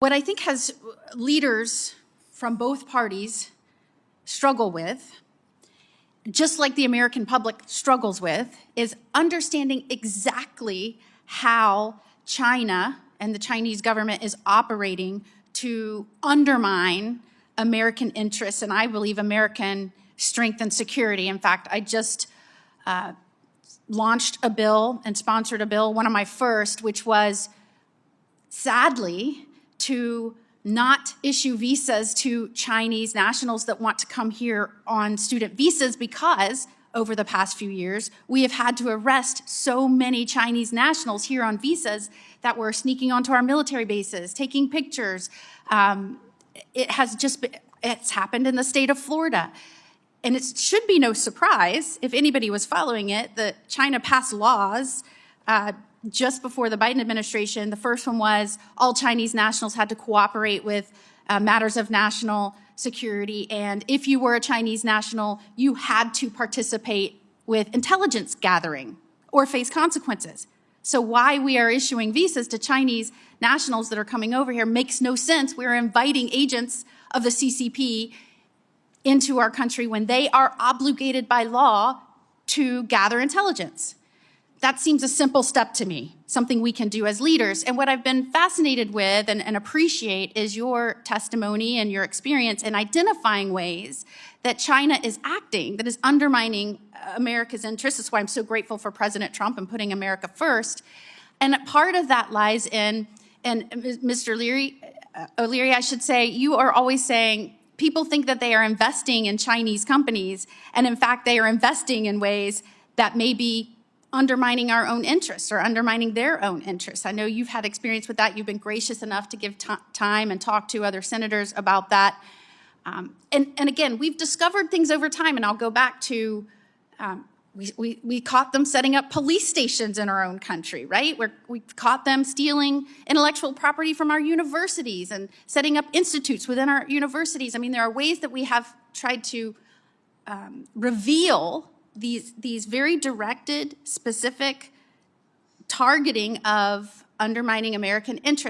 What I think has leaders from both parties struggle with, just like the American public struggles with, is understanding exactly how China and the Chinese government is operating to undermine American interests and, I believe, American strength and security. In fact, I just launched a bill and sponsored a bill, one of my first, which was, sadly, to not issue visas to Chinese nationals that want to come here on student visas, because over the past few years, we have had to arrest so many Chinese nationals here on visas that were sneaking onto our military bases, taking pictures. It's happened in the state of Florida. And it should be no surprise, if anybody was following it, that China passed laws just before the Biden administration. The first one was all Chinese nationals had to cooperate with matters of national security. And if you were a Chinese national, you had to participate with intelligence gathering or face consequences. So why we are issuing visas to Chinese nationals that are coming over here makes no sense. We're inviting agents of the CCP into our country when they are obligated by law to gather intelligence. That seems a simple step to me, something we can do as leaders. And what I've been fascinated with and appreciate is your testimony and your experience in identifying ways that China is acting, that is undermining America's interests. That's why I'm so grateful for President Trump and putting America first. And part of that lies in, and Mr. O'Leary, I should say, you are always saying, people think that they are investing in Chinese companies, and in fact, they are investing in ways that may be undermining our own interests or undermining their own interests. I know you've had experience with that. You've been gracious enough to give time and talk to other senators about that. And again, we've discovered things over time, and I'll go back to, we caught them setting up police stations in our own country, right? We caught them stealing intellectual property from our universities and setting up institutes within our universities. I mean, there are ways that we have tried to reveal these very directed, specific targeting of undermining American interests.